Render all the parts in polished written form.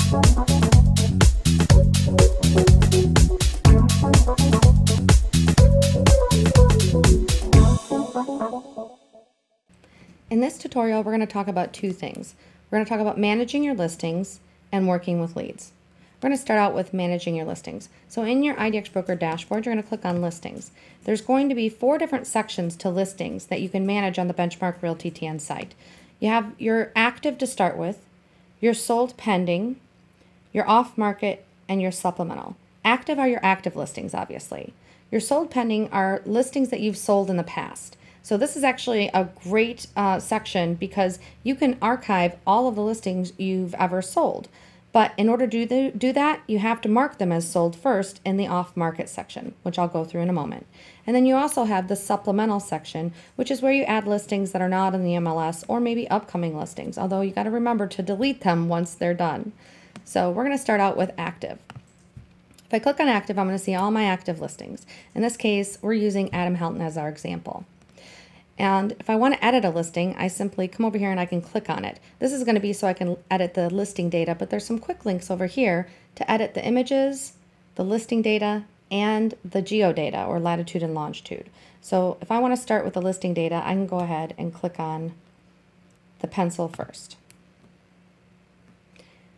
In this tutorial, we're going to talk about two things. We're going to talk about managing your listings and working with leads. We're going to start out with managing your listings. So in your IDXBroker dashboard, you're going to click on listings. There's going to be 4 different sections to listings that you can manage on the Benchmark Realty TN site. You have your active to start with, your sold pending, your off market, and your supplemental. Active are your active listings, obviously. Your sold pending are listings that you've sold in the past. So this is actually a great section because you can archive all of the listings you've ever sold. But in order to do that, you have to mark them as sold first in the off-market section, which I'll go through in a moment. And then you also have the supplemental section, which is where you add listings that are not in the MLS or maybe upcoming listings, although you got to remember to delete them once they're done. So we're going to start out with active. If I click on active, I'm going to see all my active listings. In this case, we're using Adam Helton as our example. And if I want to edit a listing, I simply come over here and I can click on it. This is going to be so I can edit the listing data, but there's some quick links over here to edit the images, the listing data, and the geodata, or latitude and longitude. So if I want to start with the listing data, I can go ahead and click on the pencil first.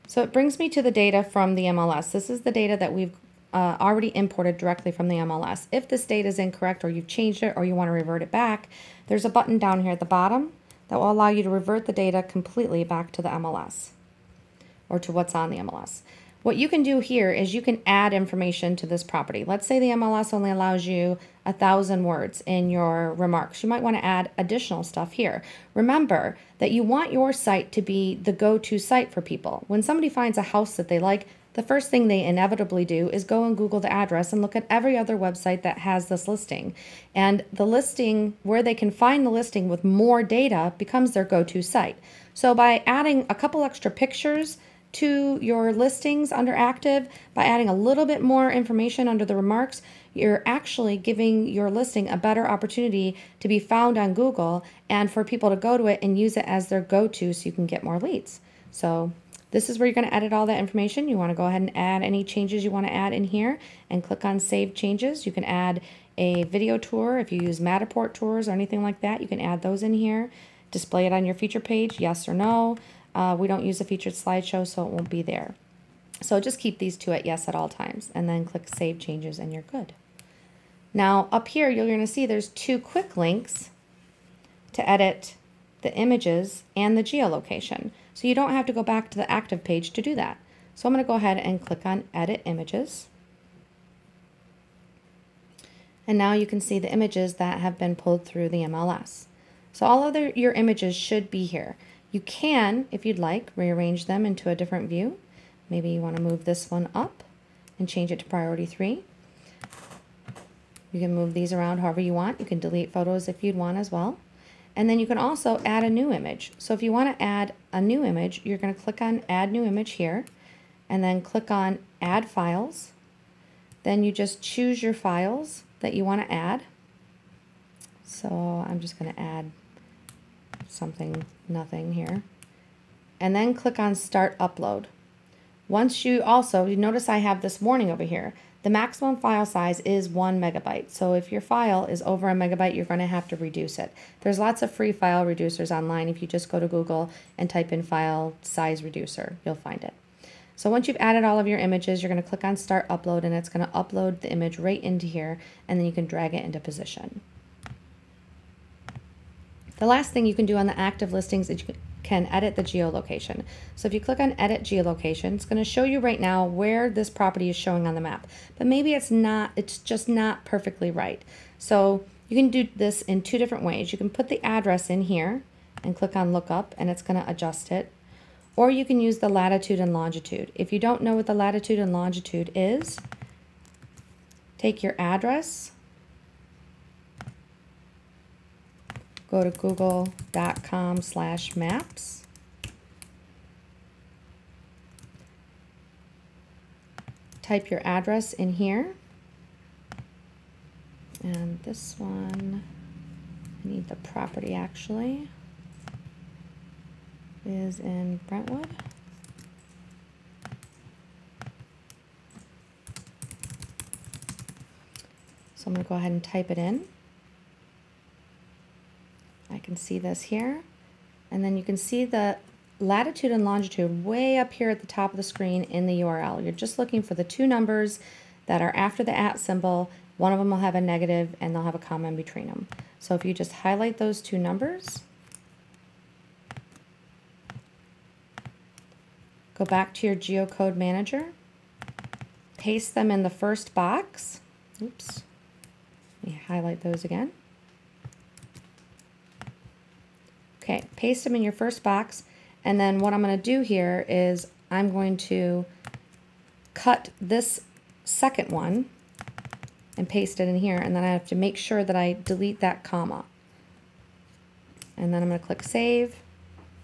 So it brings me to the data from the MLS. This is the data that we've already imported directly from the MLS. If this data is incorrect or you've changed it or you want to revert it back, there's a button down here at the bottom that will allow you to revert the data completely back to the MLS or to what's on the MLS. What you can do here is you can add information to this property. Let's say the MLS only allows you 1,000 words in your remarks. You might want to add additional stuff here. Remember that you want your site to be the go-to site for people. When somebody finds a house that they like, the first thing they inevitably do is go and Google the address and look at every other website that has this listing. And the listing, where they can find the listing with more data, becomes their go-to site. So by adding a couple extra pictures to your listings under active, by adding a little bit more information under the remarks, you're actually giving your listing a better opportunity to be found on Google and for people to go to it and use it as their go-to so you can get more leads. So this is where you're going to edit all that information. You want to go ahead and add any changes you want to add in here and click on Save Changes. You can add a video tour. If you use Matterport tours or anything like that, you can add those in here. Display it on your feature page, yes or no. We don't use a featured slideshow, so it won't be there. So just keep these two at yes at all times, and then click Save Changes, and you're good. Now up here, you're going to see there's 2 quick links to edit the images and the geolocation. So you don't have to go back to the active page to do that. So I'm going to go ahead and click on Edit Images. And now you can see the images that have been pulled through the MLS. So all of your images should be here. You can, if you'd like, rearrange them into a different view. Maybe you want to move this one up and change it to priority 3. You can move these around however you want. You can delete photos if you'd want as well. And then you can also add a new image. So if you want to add a new image, you're going to click on Add New Image here, and then click on Add Files. Then you just choose your files that you want to add. So I'm just going to add nothing here. And then click on Start Upload. Once you notice I have this warning over here. The maximum file size is 1 megabyte. So if your file is over 1 megabyte, you're going to have to reduce it. There's lots of free file reducers online. If you just go to Google and type in file size reducer, you'll find it. So once you've added all of your images, you're going to click on Start Upload, and it's going to upload the image right into here, and then you can drag it into position. The last thing you can do on the active listings is you can edit the geolocation. So if you click on Edit Geolocation, it's going to show you right now where this property is showing on the map. But maybe it's just not perfectly right. So you can do this in 2 different ways. You can put the address in here and click on Lookup, and it's going to adjust it. Or you can use the latitude and longitude. If you don't know what the latitude and longitude is, take your address, go to google.com/maps, type your address in here, and this one, I need the property actually, is in Brentwood. So I'm going to go ahead and type it in. I can see this here. And then you can see the latitude and longitude way up here at the top of the screen in the URL. You're just looking for the two numbers that are after the @ symbol. One of them will have a negative and they'll have a comma in between them. So if you just highlight those two numbers, go back to your geocode manager, paste them in the first box. Oops. Let me highlight those again. Okay, paste them in your first box, and then what I'm going to do here is I'm going to cut this second one and paste it in here, and then I have to make sure that I delete that comma. And then I'm going to click Save.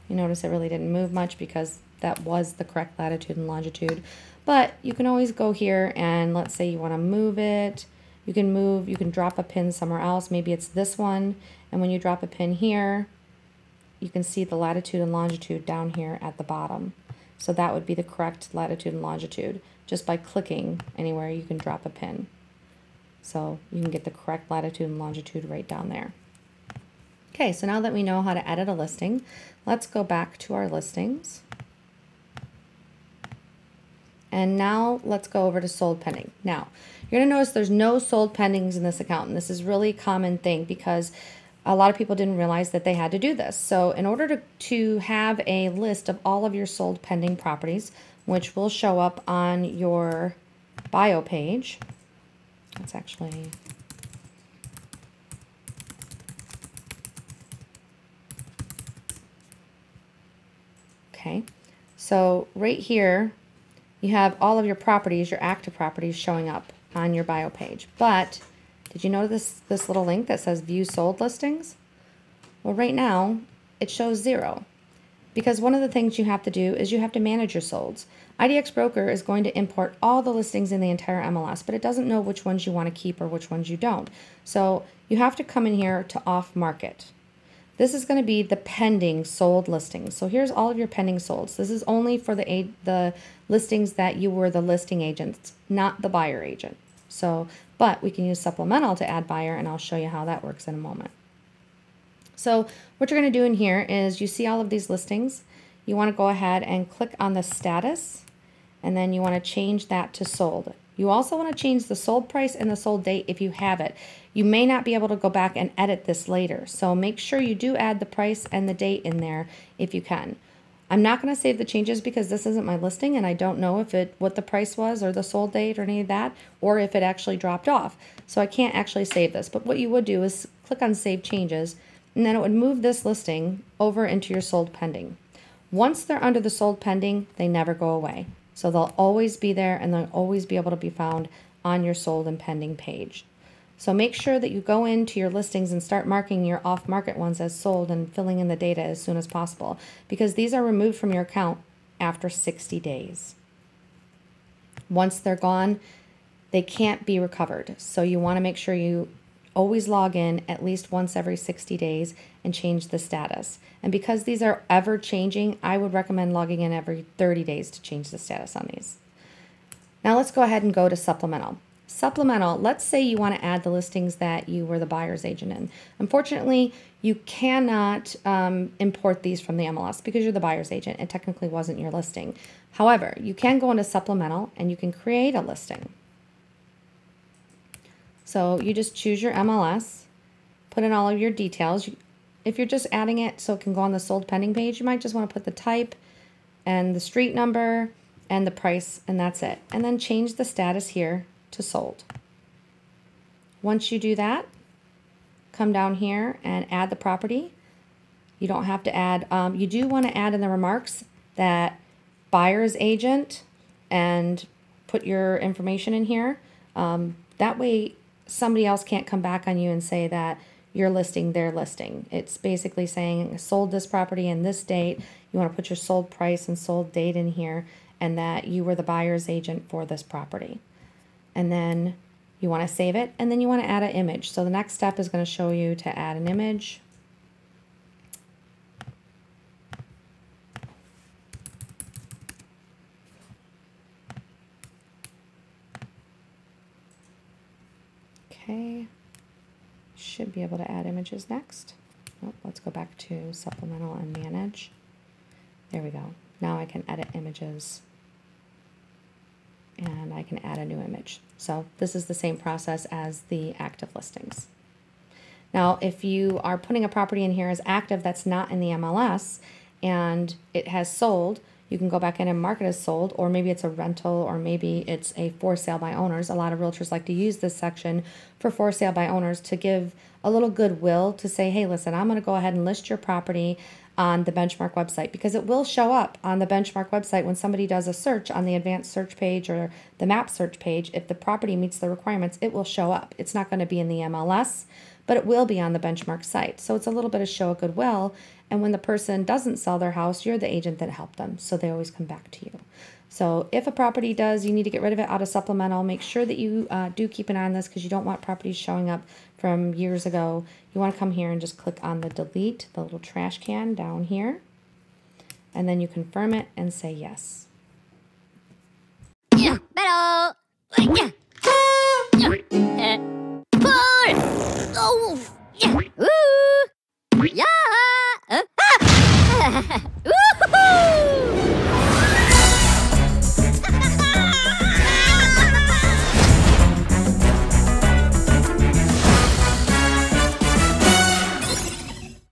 You notice it really didn't move much because that was the correct latitude and longitude. But you can always go here and let's say you want to move it. You can drop a pin somewhere else. Maybe it's this one, and when you drop a pin here, you can see the latitude and longitude down here at the bottom. So that would be the correct latitude and longitude. Just by clicking anywhere, you can drop a pin. So you can get the correct latitude and longitude right down there. Okay, so now that we know how to edit a listing, let's go back to our listings. And now let's go over to sold pending. Now, you're going to notice there's no sold pendings in this account. And this is really a common thing because a lot of people didn't realize that they had to do this. So in order to have a list of all of your sold pending properties, which will show up on your bio page, let's actually, okay, so right here, you have all of your properties, your active properties showing up on your bio page. But did you notice this little link that says View Sold Listings? Well, right now, it shows 0. Because one of the things you have to do is you have to manage your solds. IDXBroker is going to import all the listings in the entire MLS, but it doesn't know which ones you want to keep or which ones you don't. So you have to come in here to Off Market. This is going to be the pending sold listings. So here's all of your pending solds. This is only for the listings that you were the listing agent, not the buyer agent. So, but we can use Supplemental to add buyer, and I'll show you how that works in a moment. So what you're going to do in here is you see all of these listings. You want to go ahead and click on the status, and then you want to change that to sold. You also want to change the sold price and the sold date if you have it. You may not be able to go back and edit this later, so make sure you do add the price and the date in there if you can. I'm not going to save the changes because this isn't my listing and I don't know if what the price was or the sold date or any of that, or if it actually dropped off. So I can't actually save this, but what you would do is click on Save Changes, and then it would move this listing over into your sold pending. Once they're under the sold pending, they never go away. So they'll always be there and they'll always be able to be found on your sold and pending page. So make sure that you go into your listings and start marking your off-market ones as sold and filling in the data as soon as possible, because these are removed from your account after 60 days. Once they're gone, they can't be recovered. So you want to make sure you always log in at least once every 60 days and change the status. And because these are ever changing, I would recommend logging in every 30 days to change the status on these. Now let's go ahead and go to Supplemental. Supplemental, let's say you want to add the listings that you were the buyer's agent in. Unfortunately, you cannot import these from the MLS because you're the buyer's agent. It technically wasn't your listing. However, you can go into Supplemental and you can create a listing. So you just choose your MLS, put in all of your details. If you're just adding it so it can go on the sold pending page, you might just want to put the type and the street number and the price, and that's it. And then change the status here to sold. Once you do that, come down here and add the property. You don't have to add, you do want to add in the remarks that buyer's agent and put your information in here. That way somebody else can't come back on you and say that you're listing their listing. It's basically saying sold this property in this date. You want to put your sold price and sold date in here, and that you were the buyer's agent for this property. And then you want to save it, and then you want to add an image. So the next step is going to show you to add an image. Okay. Should be able to add images next. Oh, let's go back to Supplemental and Manage. There we go. Now I can edit images and I can add a new image. So this is the same process as the active listings. Now, if you are putting a property in here as active that's not in the MLS and it has sold, you can go back in and mark it as sold, or maybe it's a rental, or maybe it's a for sale by owners. A lot of realtors like to use this section for sale by owners to give a little goodwill to say, hey, listen, I'm going to go ahead and list your property on the Benchmark website, because it will show up on the Benchmark website when somebody does a search on the advanced search page or the map search page. If the property meets the requirements, it will show up. It's not going to be in the MLS, but it will be on the Benchmark site. So it's a little bit of show of goodwill. And when the person doesn't sell their house, you're the agent that helped them. So they always come back to you. So if a property does, you need to get rid of it out of Supplemental. Make sure that you do keep an eye on this, because you don't want properties showing up from years ago. You want to come here and just click on the delete, the little trash can down here. And then you confirm it and say yes. Yeah, pero...